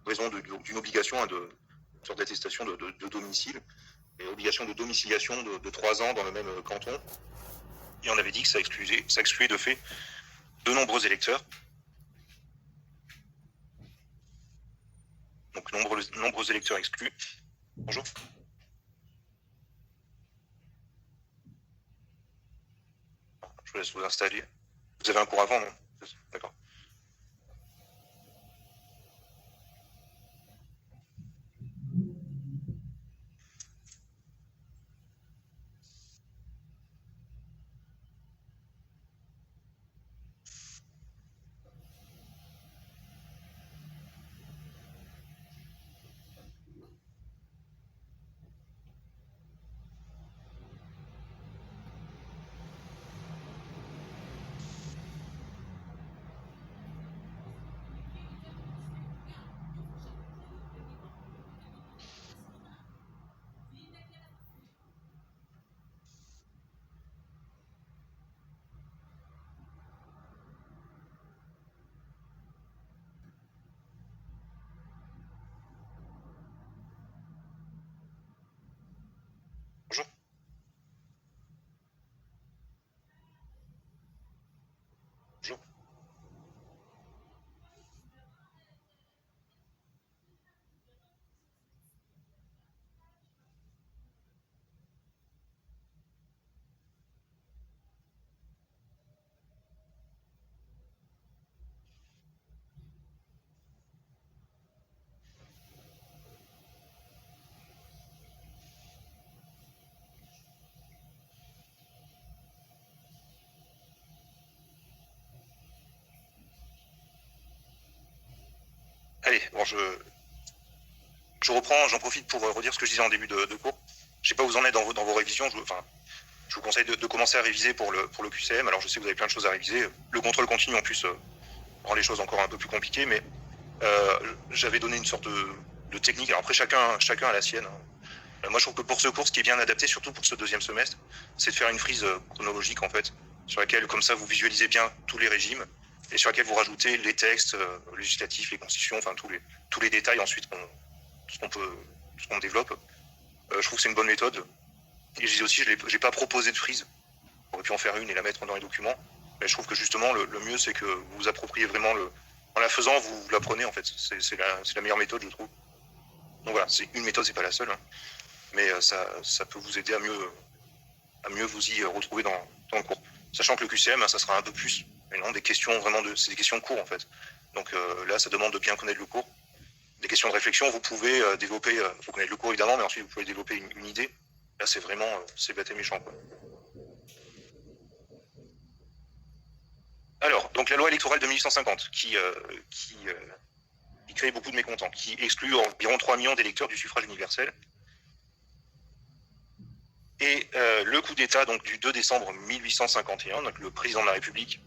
raison d'une obligation de sorte d'attestation de domicile, et obligation de domiciliation de 3 ans dans le même canton. Et on avait dit que ça excluait de fait de nombreux électeurs. Donc nombreux électeurs exclus. Bonjour. Je vous laisse vous installer. Vous avez un cours avant, non? D'accord. Bonjour. Bonjour. Allez, bon, je reprends, j'en profite pour redire ce que je disais en début de cours. Je sais pas où vous en êtes dans vos révisions. Je vous conseille de commencer à réviser pour le QCM. Alors je sais que vous avez plein de choses à réviser. Le contrôle continu en plus rend les choses encore un peu plus compliquées, mais j'avais donné une sorte de technique. Alors après chacun a la sienne. Moi je trouve que pour ce cours, ce qui est bien adapté, surtout pour ce deuxième semestre, c'est de faire une frise chronologique en fait, sur laquelle comme ça vous visualisez bien tous les régimes et sur laquelle vous rajoutez les textes législatifs, les constitutions, enfin tous les détails ensuite ce qu'on développe. Je trouve que c'est une bonne méthode. Et je disais aussi, j'ai pas proposé de frise. On aurait pu en faire une et la mettre dans les documents. Mais je trouve que justement, le mieux, c'est que vous vous appropriez vraiment en la faisant, vous l'apprenez en fait. C'est la meilleure méthode, je trouve. Donc voilà, c'est une méthode, c'est pas la seule. Hein. Mais ça peut vous aider à mieux vous y retrouver dans le cours. Sachant que le QCM, ça sera un peu plus, mais non, des questions vraiment c'est des questions de cours en fait. Donc là, ça demande de bien connaître le cours. Des questions de réflexion, vous pouvez développer, il faut connaître le cours évidemment, mais ensuite vous pouvez développer une idée. Là, c'est vraiment, c'est bête et méchant, quoi. Alors, donc la loi électorale de 1850, qui crée beaucoup de mécontents, qui exclut environ 3 millions d'électeurs du suffrage universel. Et le coup d'État donc du 2 décembre 1851, donc le président de la République,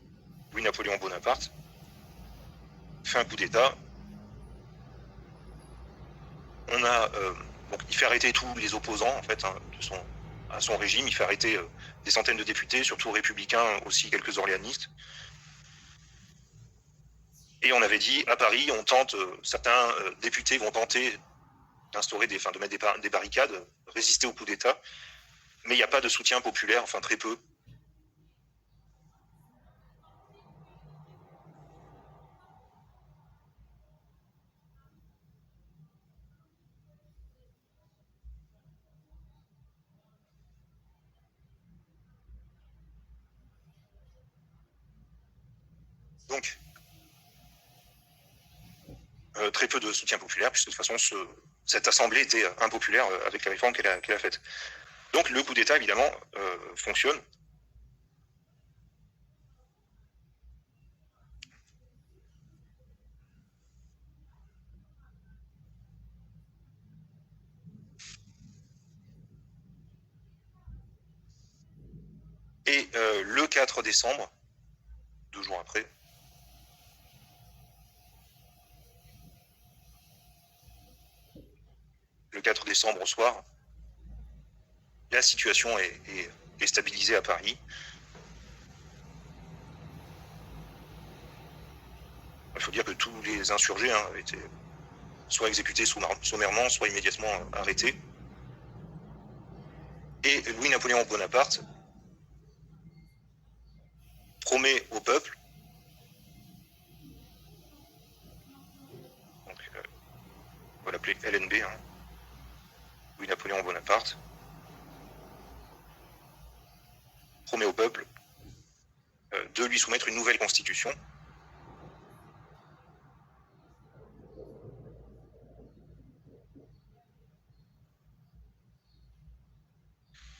Louis-Napoléon Bonaparte, fait un coup d'État. Donc il fait arrêter tous les opposants en fait à son régime. Il fait arrêter des centaines de députés, surtout républicains, aussi quelques orléanistes. Et on avait dit à Paris, certains députés vont tenter d'instaurer de mettre des barricades, résister au coup d'État, mais il n'y a pas de soutien populaire, enfin très peu. Donc, très peu de soutien populaire, puisque de toute façon, cette assemblée était impopulaire avec les réformes qu'elle a faites. Donc le coup d'État, évidemment, fonctionne. Et le 4 décembre, 2 jours après, le 4 décembre au soir, la situation est stabilisée à Paris. faut dire que tous les insurgés avaient été soit exécutés sommairement, soit immédiatement arrêtés. Et Louis-Napoléon Bonaparte promet au peuple, donc, on va l'appeler LNB, Louis-Napoléon Bonaparte, promet au peuple de lui soumettre une nouvelle constitution.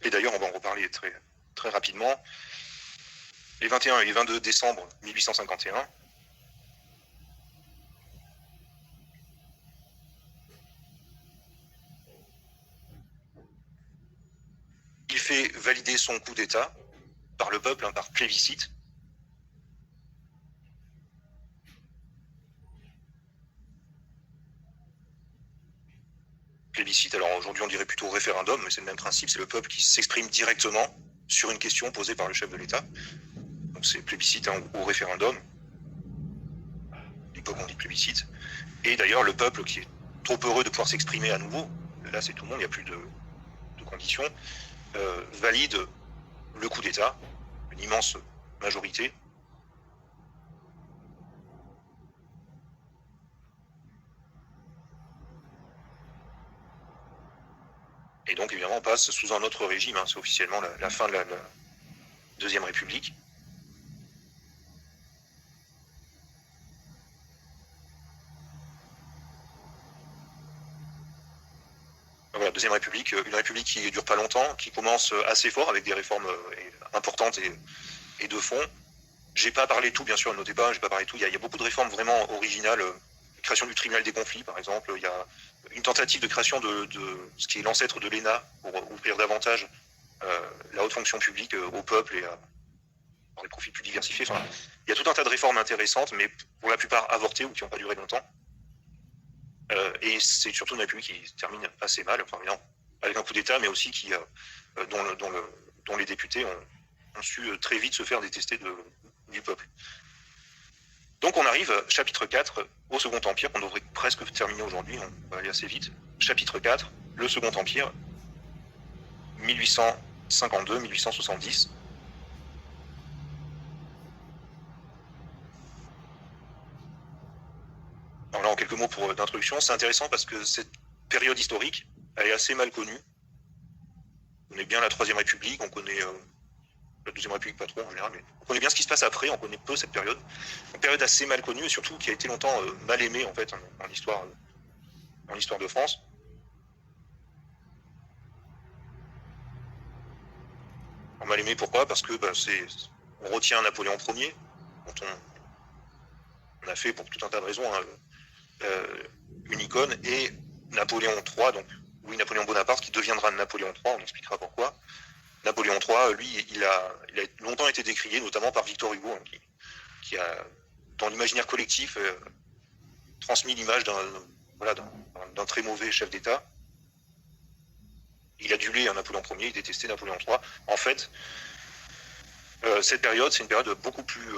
Et d'ailleurs, on va en reparler très, très rapidement. Les 21 et les 22 décembre 1851, il fait valider son coup d'État par le peuple, par plébiscite. Plébiscite, alors aujourd'hui on dirait plutôt référendum, mais c'est le même principe, c'est le peuple qui s'exprime directement sur une question posée par le chef de l'État. Donc c'est plébiscite ou référendum. À l'époque on dit plébiscite. Et d'ailleurs le peuple qui est trop heureux de pouvoir s'exprimer à nouveau, là c'est tout le monde, il n'y a plus de conditions, valide le coup d'État, une immense majorité. Et donc évidemment on passe sous un autre régime, c'est officiellement la fin de la Deuxième République. Voilà, Deuxième République, une république qui ne dure pas longtemps, qui commence assez fort avec des réformes importantes et de fond. J'ai pas parlé de tout, bien sûr, ne notez pas, j'ai pas parlé de tout. Il y a beaucoup de réformes vraiment originales. Création du tribunal des conflits, par exemple. Il y a une tentative de création de ce qui est l'ancêtre de l'ENA pour ouvrir davantage la haute fonction publique au peuple et à des profils plus diversifiés. Enfin, il y a tout un tas de réformes intéressantes, mais pour la plupart avortées ou qui n'ont pas duré longtemps. Et c'est surtout une république qui se termine assez mal, enfin, non, avec un coup d'État, mais aussi qui, dont les députés ont su très vite se faire détester du peuple. Donc on arrive, chapitre 4, au Second Empire, qu'on devrait presque terminer aujourd'hui, on va aller assez vite. Chapitre 4, le Second Empire, 1852-1870. Alors là, en quelques mots d'introduction, c'est intéressant parce que cette période historique, elle est assez mal connue. On connaît bien la Troisième République, on connaît la Deuxième République pas trop en général, mais on connaît bien ce qui se passe après, on connaît peu cette période. Une période assez mal connue et surtout qui a été longtemps mal aimée en fait en l'histoire de France. Mal aimée pourquoi? Parce que on retient Napoléon Ier, dont on a fait pour tout un tas de raisons une icône, et Napoléon III, donc Louis-Napoléon Bonaparte, qui deviendra Napoléon III, on expliquera pourquoi. Napoléon III, lui, il a longtemps été décrié, notamment par Victor Hugo, qui a, dans l'imaginaire collectif, transmis l'image d'un très mauvais chef d'État. Il adulait Napoléon Ier, il détestait Napoléon III. En fait, cette période, c'est une période beaucoup plus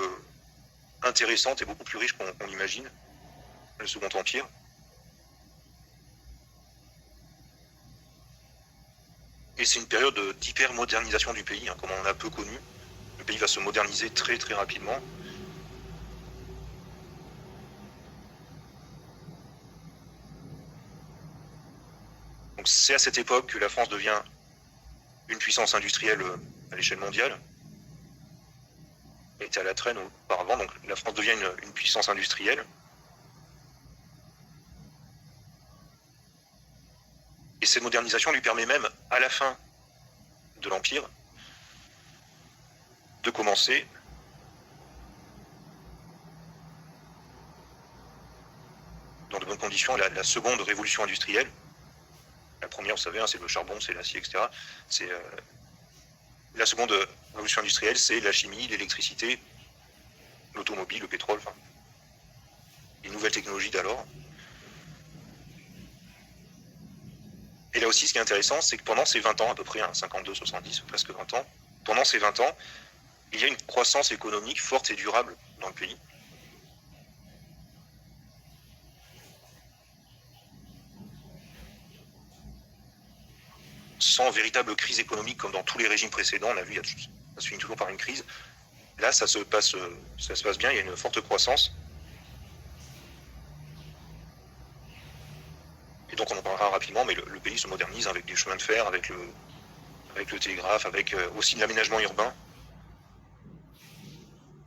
intéressante et beaucoup plus riche qu'on l'imagine, le Second Empire. Et c'est une période d'hyper-modernisation du pays, comme on a peu connu. Le pays va se moderniser très très rapidement. Donc c'est à cette époque que la France devient une puissance industrielle à l'échelle mondiale. Elle était à la traîne auparavant, donc la France devient une puissance industrielle. Et cette modernisation lui permet même, à la fin de l'Empire, de commencer dans de bonnes conditions la seconde révolution industrielle. La première, vous savez, c'est le charbon, c'est l'acier, etc. La seconde révolution industrielle, c'est la chimie, l'électricité, l'automobile, le pétrole, enfin, les nouvelles technologies d'alors. Et là aussi, ce qui est intéressant, c'est que pendant ces 20 ans, à peu près, 52, 70, presque 20 ans, pendant ces 20 ans, il y a une croissance économique forte et durable dans le pays. sans véritable crise économique comme dans tous les régimes précédents. On a vu, ça se finit toujours par une crise. Là, ça se passe bien, il y a une forte croissance. Et donc on en parlera rapidement, mais le pays se modernise avec des chemins de fer, avec le télégraphe, avec aussi de l'aménagement urbain.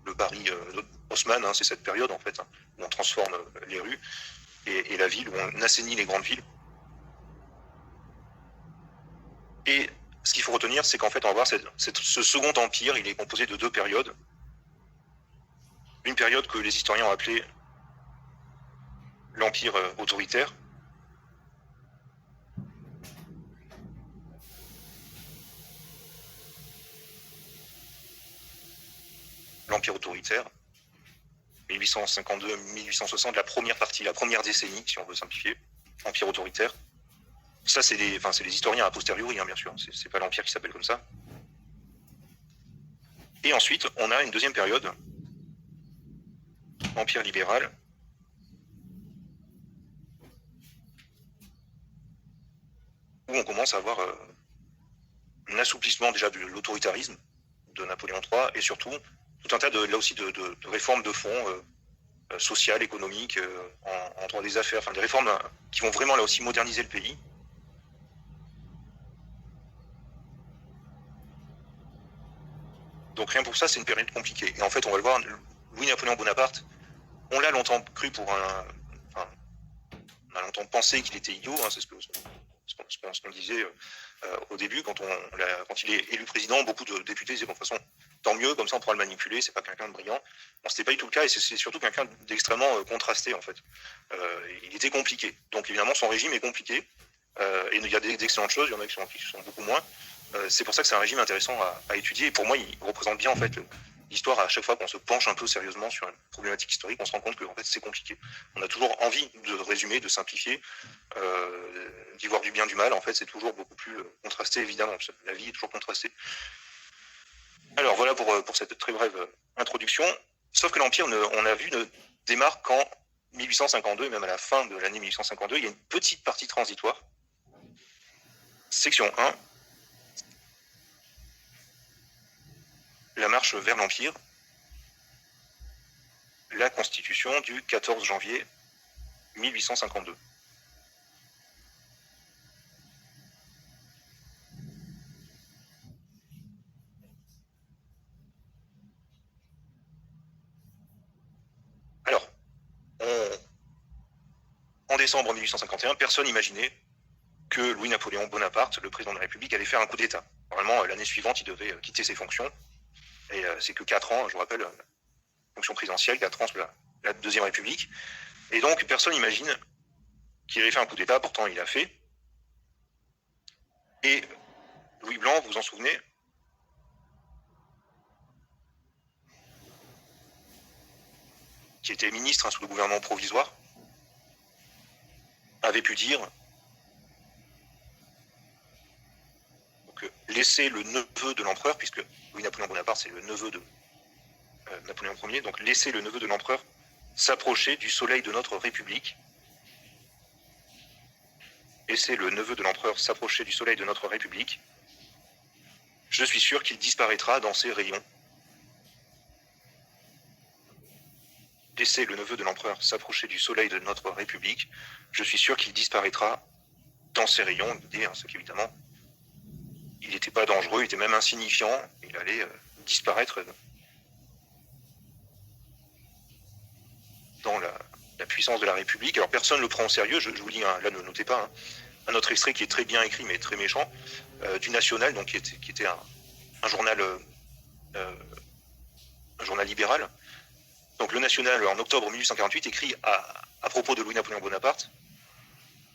Le Paris Haussmann, c'est cette période en fait, où on transforme les rues et la ville, où on assainit les grandes villes. Et ce qu'il faut retenir, c'est qu'en fait, on va voir ce second empire, il est composé de deux périodes. Une période que les historiens ont appelée l'empire autoritaire. L'empire autoritaire, 1852-1860, la première partie, la première décennie, si on veut simplifier, empire autoritaire. Ça, c'est les historiens a posteriori, bien sûr. C'est pas l'empire qui s'appelle comme ça. Et ensuite, on a une deuxième période, empire libéral, où on commence à avoir un assouplissement déjà de l'autoritarisme de Napoléon III, et surtout tout un tas de réformes de fond, sociales, économiques, en droit des affaires, enfin des réformes qui vont vraiment là aussi moderniser le pays. Donc rien pour ça, c'est une période compliquée. Et en fait, on va le voir, Louis-Napoléon Bonaparte, on l'a longtemps cru pour on a longtemps pensé qu'il était idiot, c'est ce qu'on disait au début, quand il est élu président, beaucoup de députés disaient, bon, de toute façon, tant mieux, comme ça on pourra le manipuler, c'est pas quelqu'un de brillant. Bon, c'était pas du tout le cas, et c'est surtout quelqu'un d'extrêmement contrasté, en fait. Il était compliqué. Donc évidemment, son régime est compliqué, et il y a d'excellentes choses, il y en a qui sont beaucoup moins. C'est pour ça que c'est un régime intéressant à étudier, et pour moi, il représente bien, en fait, l'histoire. À chaque fois qu'on se penche un peu sérieusement sur une problématique historique, on se rend compte que en fait, c'est compliqué. On a toujours envie de résumer, de simplifier, d'y voir du bien, du mal. En fait, c'est toujours beaucoup plus contrasté, évidemment. La vie est toujours contrastée. Alors voilà pour cette très brève introduction. Sauf que l'Empire, on a vu, ne démarre qu'en 1852, même à la fin de l'année 1852. Il y a une petite partie transitoire. Section 1. La marche vers l'Empire. La Constitution du 14 janvier 1852. Alors, en décembre 1851, personne n'imaginait que Louis-Napoléon Bonaparte, le président de la République, allait faire un coup d'État. Normalement, l'année suivante, il devait quitter ses fonctions. Et c'est que 4 ans, je vous rappelle, fonction présidentielle, 4 ans sous la Deuxième République. Et donc, personne n'imagine qu'il allait faire un coup d'État, pourtant il l'a fait. Et Louis Blanc, vous vous en souvenez, qui était ministre sous le gouvernement provisoire, avait pu dire donc, laisser le neveu de l'empereur, puisque Louis-Napoléon Bonaparte, c'est le neveu de Napoléon Ier, donc laisser le neveu de l'empereur s'approcher du soleil de notre République. Laisser le neveu de l'empereur s'approcher du soleil de notre République. Je suis sûr qu'il disparaîtra dans ses rayons. Laisser le neveu de l'empereur s'approcher du soleil de notre République. Je suis sûr qu'il disparaîtra dans ses rayons. L'idée, c'est qu'évidemment, il n'était pas dangereux, il était même insignifiant, il allait disparaître dans la puissance de la République. Alors personne ne le prend au sérieux, je vous dis, là ne notez pas, un autre extrait qui est très bien écrit mais très méchant, du National, donc qui était un journal libéral. Donc le National, en octobre 1848, écrit à propos de Louis-Napoléon Bonaparte: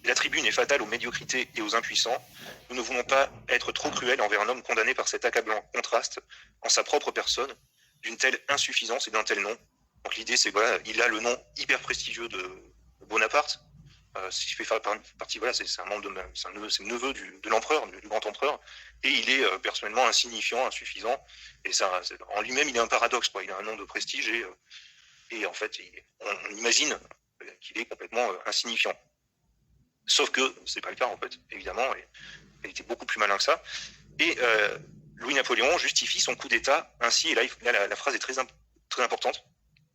la tribune est fatale aux médiocrités et aux impuissants. Nous ne voulons pas être trop cruels envers un homme condamné par cet accablant contraste en sa propre personne, d'une telle insuffisance et d'un tel nom. Donc l'idée, c'est voilà, il a le nom hyper prestigieux de Bonaparte. Si je fais partie, voilà, c'est un membre c'est le neveu de l'empereur, du grand empereur, et il est personnellement insignifiant, insuffisant. Et ça, en lui-même, il est un paradoxe, quoi. Il a un nom de prestige et en fait, on imagine qu'il est complètement insignifiant. Sauf que c'est pas le cas, en fait, évidemment. Elle était beaucoup plus malin que ça. Et Louis-Napoléon justifie son coup d'État ainsi, et là, la phrase est très importante.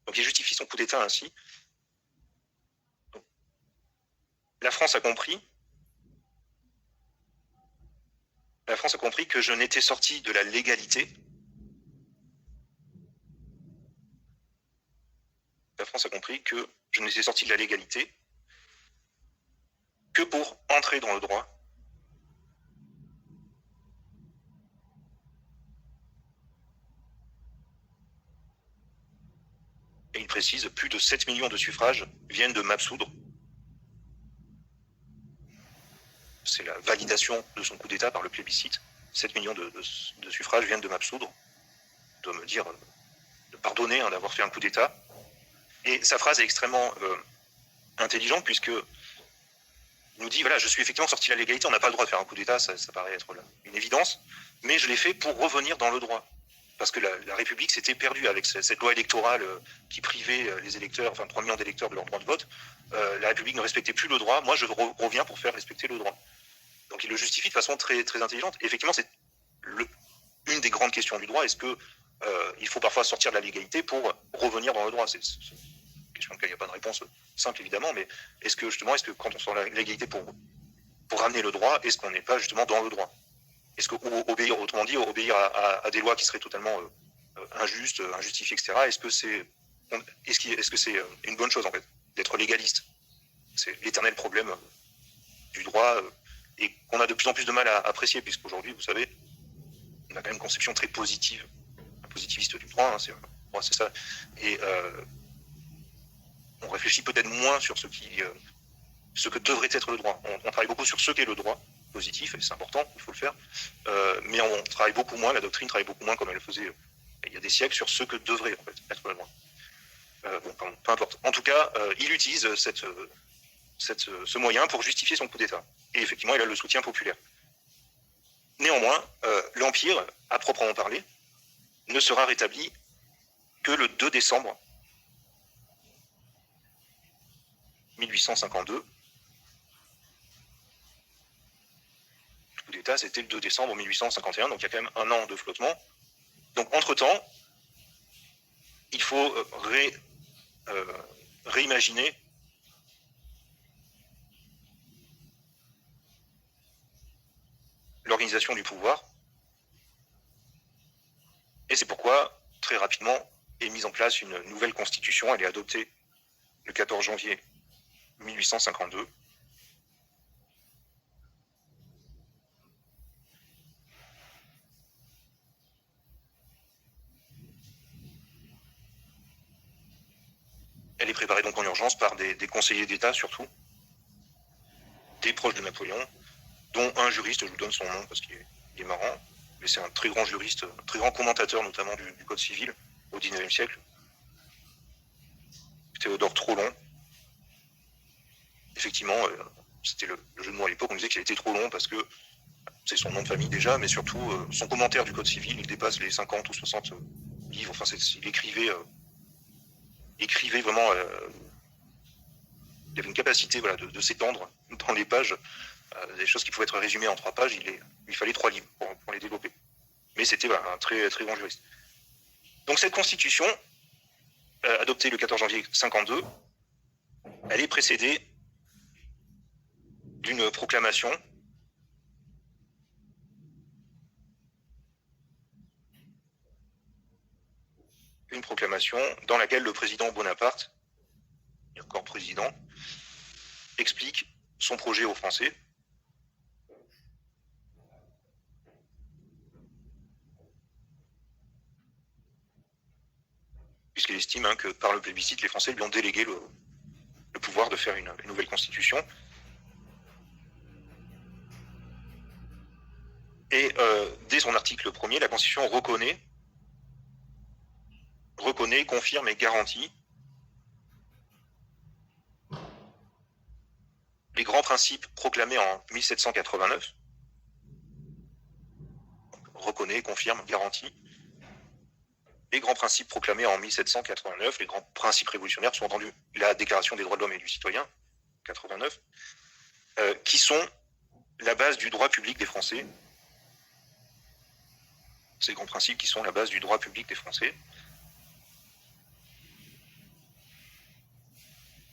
Donc il justifie son coup d'État ainsi. Donc, la France a compris que je n'étais sorti de la légalité. La France a compris que je n'étais sorti de la légalité que pour entrer dans le droit. Et il précise, plus de 7 millions de suffrages viennent de m'absoudre. C'est la validation de son coup d'État par le plébiscite. 7 millions de suffrages viennent de m'absoudre, de me dire, de pardonner d'avoir fait un coup d'État. Et sa phrase est extrêmement intelligente, puisque il nous dit, voilà, je suis effectivement sorti de la légalité, on n'a pas le droit de faire un coup d'État, ça paraît être une évidence, mais je l'ai fait pour revenir dans le droit. Parce que la République s'était perdue avec cette loi électorale qui privait les électeurs, enfin 3 millions d'électeurs de leur droit de vote. La République ne respectait plus le droit, moi je reviens pour faire respecter le droit. Donc il le justifie de façon très, très intelligente. Et effectivement, c'est une des grandes questions du droit. Est-ce que il faut parfois sortir de la légalité pour revenir dans le droit? C'est une question à laquelle il n'y a pas de réponse simple, évidemment, mais est-ce que quand on sort de la légalité pour ramener le droit, est-ce qu'on n'est pas justement dans le droit? Est-ce que obéir, autrement dit, obéir à des lois qui seraient totalement injustes, injustifiées, etc. Est-ce que c'est une bonne chose, en fait, d'être légaliste? C'est l'éternel problème du droit et qu'on a de plus en plus de mal à apprécier, puisqu'aujourd'hui, vous savez, on a quand même une conception très positive, positiviste du droit, c'est ça. Et on réfléchit peut-être moins sur ce que devrait être le droit. On travaille beaucoup sur ce qu'est le droit positif, et c'est important, il faut le faire, mais on travaille beaucoup moins, la doctrine travaille beaucoup moins comme elle le faisait il y a des siècles sur ce que devrait en fait, être le droit. Peu importe. En tout cas, il utilise ce moyen pour justifier son coup d'État. Et effectivement, il a le soutien populaire. Néanmoins, l'Empire, à proprement parler, ne sera rétabli que le 2 décembre 1852. Le coup d'État, c'était le 2 décembre 1851, donc il y a quand même un an de flottement. Donc, entre-temps, il faut réimaginer l'organisation du pouvoir. Et c'est pourquoi, très rapidement, est mise en place une nouvelle constitution. Elle est adoptée le 14 janvier 1852. Elle est préparée donc en urgence par des conseillers d'État surtout, des proches de Napoléon, dont un juriste, je vous donne son nom parce qu'il est marrant, mais c'est un très grand juriste, un très grand commentateur notamment du Code civil au XIXe siècle, Théodore Trollon. Effectivement, c'était le jeu de mots à l'époque, on disait qu'il était trop long parce que c'est son nom de famille déjà, mais surtout son commentaire du Code civil, il dépasse les 50 ou 60 livres, enfin il écrivait vraiment, il avait une capacité de s'étendre dans les pages, des choses qui pouvaient être résumées en 3 pages, il fallait 3 livres pour les développer. Mais c'était un très, très grand juriste. Donc cette constitution, adoptée le 14 janvier 52, elle est précédée d'une proclamation dans laquelle le président Bonaparte, et encore président, explique son projet aux Français. Puisqu'il estime que par le plébiscite, les Français lui ont délégué le pouvoir de faire une nouvelle constitution. Et dès son article 1er, la Constitution reconnaît, confirme et garantit les grands principes proclamés en 1789. Reconnaît, confirme, garantit les grands principes proclamés en 1789, les grands principes révolutionnaires, sont entendus la Déclaration des droits de l'homme et du citoyen, 89, qui sont la base du droit public des Français. Ces grands principes qui sont la base du droit public des Français.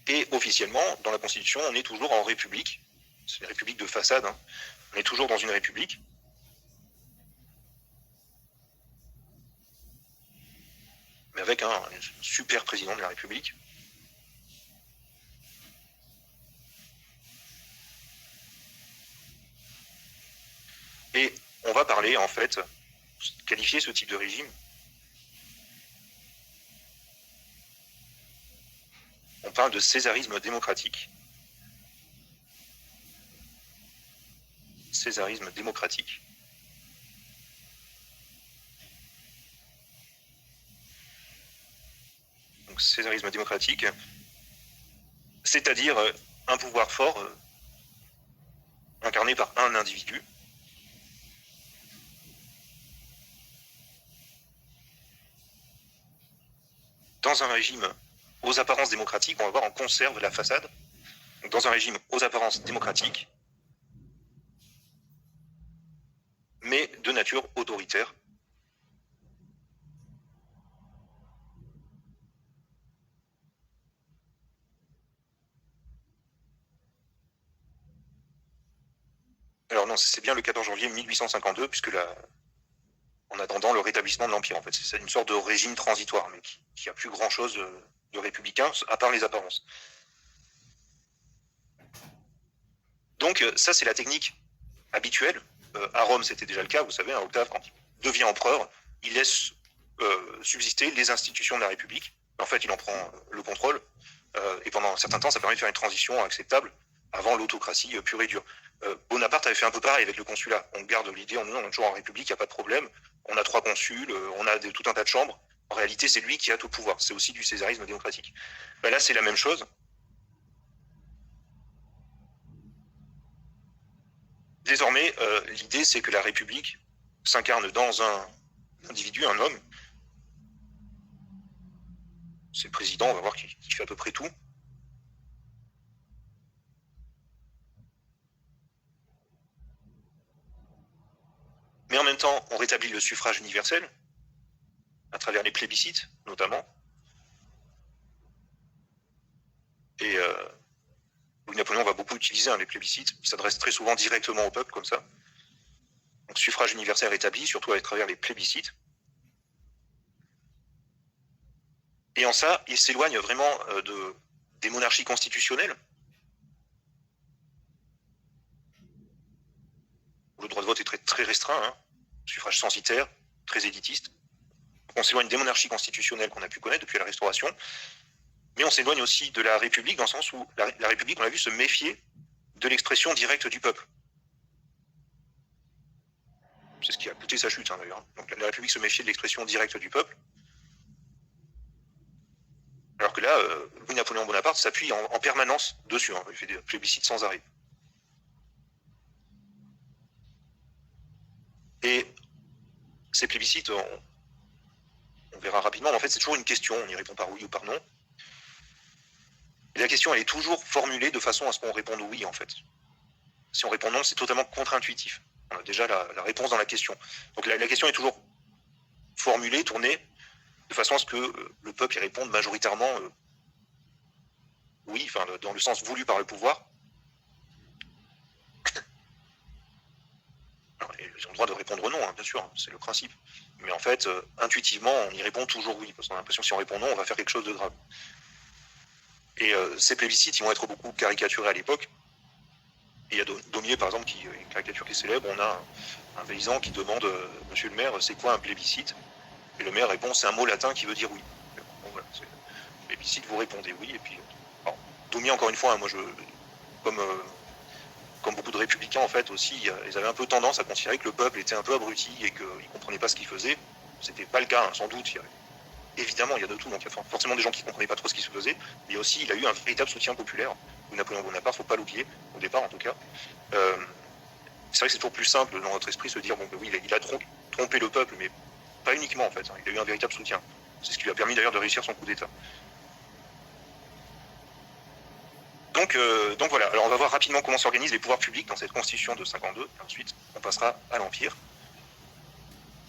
Et officiellement, dans la Constitution, on est toujours en république. C'est une république de façade. Hein. On est toujours dans une république. Mais avec un super président de la République. Et on va parler, en fait, qualifier ce type de régime. On parle de césarisme démocratique. Césarisme démocratique. Donc césarisme démocratique, c'est-à-dire un pouvoir fort incarné par un individu. Dans un régime aux apparences démocratiques, on va voir, on conserve la façade. Donc dans un régime aux apparences démocratiques, mais de nature autoritaire. Alors non, c'est bien le 14 janvier 1852, puisque en attendant le rétablissement de l'Empire, en fait. C'est une sorte de régime transitoire, mais qui a plus grand-chose de républicain, à part les apparences. Donc ça, c'est la technique habituelle. À Rome, c'était déjà le cas, vous savez, Octave, quand il devient empereur, il laisse subsister les institutions de la République. En fait, il en prend le contrôle, et pendant un certain temps, ça permet de faire une transition acceptable avant l'autocratie pure et dure. Bonaparte avait fait un peu pareil avec le consulat. On garde l'idée, on est toujours en République, il n'y a pas de problème. On a 3 consuls, on a tout un tas de chambres. En réalité, c'est lui qui a tout le pouvoir. C'est aussi du césarisme démocratique. Ben là, c'est la même chose. Désormais, l'idée, c'est que la République s'incarne dans un individu, un homme. C'est le président, on va voir, qui fait à peu près tout. Mais en même temps, on rétablit le suffrage universel, à travers les plébiscites, notamment. Et Louis-Napoléon va beaucoup utiliser les plébiscites. Il s'adresse très souvent directement au peuple, comme ça. Donc, suffrage universel rétabli, surtout à travers les plébiscites. Et en ça, il s'éloigne vraiment des monarchies constitutionnelles, où le droit de vote est très, très restreint, hein, suffrage censitaire, très élitiste. On s'éloigne des monarchies constitutionnelles qu'on a pu connaître depuis la Restauration, mais on s'éloigne aussi de la République, dans le sens où la République, on l'a vu, se méfier de l'expression directe du peuple. C'est ce qui a coûté sa chute, hein, d'ailleurs. Donc la République se méfiait de l'expression directe du peuple. Alors que là, Louis-Napoléon Bonaparte s'appuie en permanence dessus. Hein. Il fait des plébiscites sans arrêt. Et ces plébiscites, on verra rapidement, mais en fait, c'est toujours une question. On y répond par oui ou par non. Et la question, elle est toujours formulée de façon à ce qu'on réponde oui, en fait. Si on répond non, c'est totalement contre-intuitif. On a déjà la réponse dans la question. Donc la question est toujours formulée, tournée, de façon à ce que le peuple y réponde majoritairement oui, enfin, dans le sens voulu par le pouvoir. Alors, ils ont le droit de répondre non, hein, bien sûr, hein, c'est le principe. Mais en fait, intuitivement, on y répond toujours oui, parce qu'on a l'impression que si on répond non, on va faire quelque chose de grave. Et ces plébiscites, ils vont être beaucoup caricaturés à l'époque. Et il y a Daumier, par exemple, qui est une caricature qui est célèbre. On a un paysan qui demande Monsieur le maire, c'est quoi un plébiscite? Et le maire répond, c'est un mot latin qui veut dire oui. Bon, voilà, plébiscite, vous répondez oui. Et puis, Daumier, encore une fois, hein, moi, comme beaucoup de républicains, en fait, aussi, ils avaient un peu tendance à considérer que le peuple était un peu abruti et qu'il ne comprenait pas ce qu'il faisait. C'était pas le cas, hein, sans doute. Évidemment, il y a de tout, donc il y a forcément des gens qui ne comprenaient pas trop ce qui se faisait, mais aussi, il a eu un véritable soutien populaire. Napoléon Bonaparte, il ne faut pas l'oublier, au départ en tout cas. C'est vrai que c'est toujours plus simple dans notre esprit de se dire, bon, ben oui, il a trompé le peuple, mais pas uniquement en fait, hein, il a eu un véritable soutien. C'est ce qui lui a permis d'ailleurs de réussir son coup d'État. Donc voilà, alors on va voir rapidement comment s'organisent les pouvoirs publics dans cette constitution de 52, et ensuite on passera à l'Empire.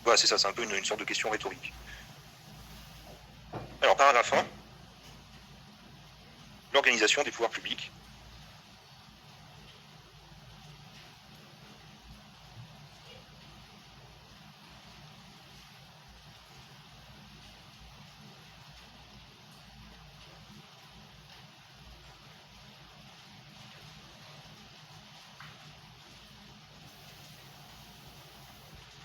Voilà, c'est ça, c'est un peu une sorte de question rhétorique. Alors, paragraphe 1, l'organisation des pouvoirs publics.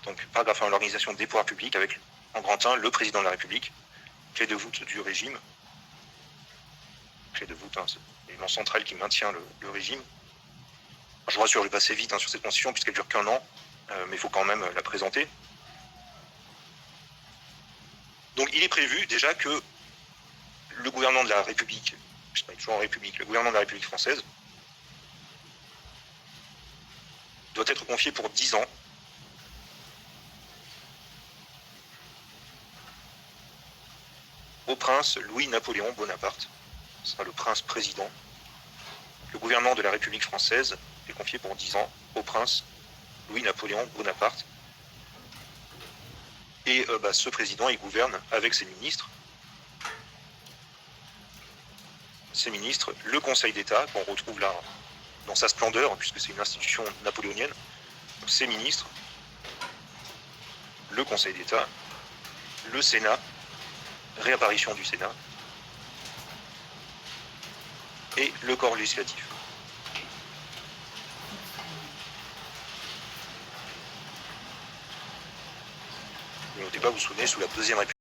Donc, paragraphe 1, l'organisation des pouvoirs publics avec, en grand 1, le président de la République, clé de voûte du régime. Clé de voûte, c'est l'élément central qui maintient le régime. Je vous rassure, je vais passer vite sur cette constitution puisqu'elle dure qu'un an, mais il faut quand même la présenter. Donc, il est prévu déjà que le gouvernement de la République, je sais pas, toujours en République, le gouvernement de la République française doit être confié pour 10 ans au prince Louis-Napoléon Bonaparte. Ce sera le prince président. Le gouvernement de la République française est confié pour 10 ans au prince Louis-Napoléon Bonaparte. Et ce président, il gouverne avec ses ministres. Ses ministres, le Conseil d'État, qu'on retrouve là dans sa splendeur, puisque c'est une institution napoléonienne. Donc, ses ministres, le Conseil d'État, le Sénat, réapparition du Sénat, et le corps législatif. N'oubliez pas, vous vous souvenez, sous la Deuxième République,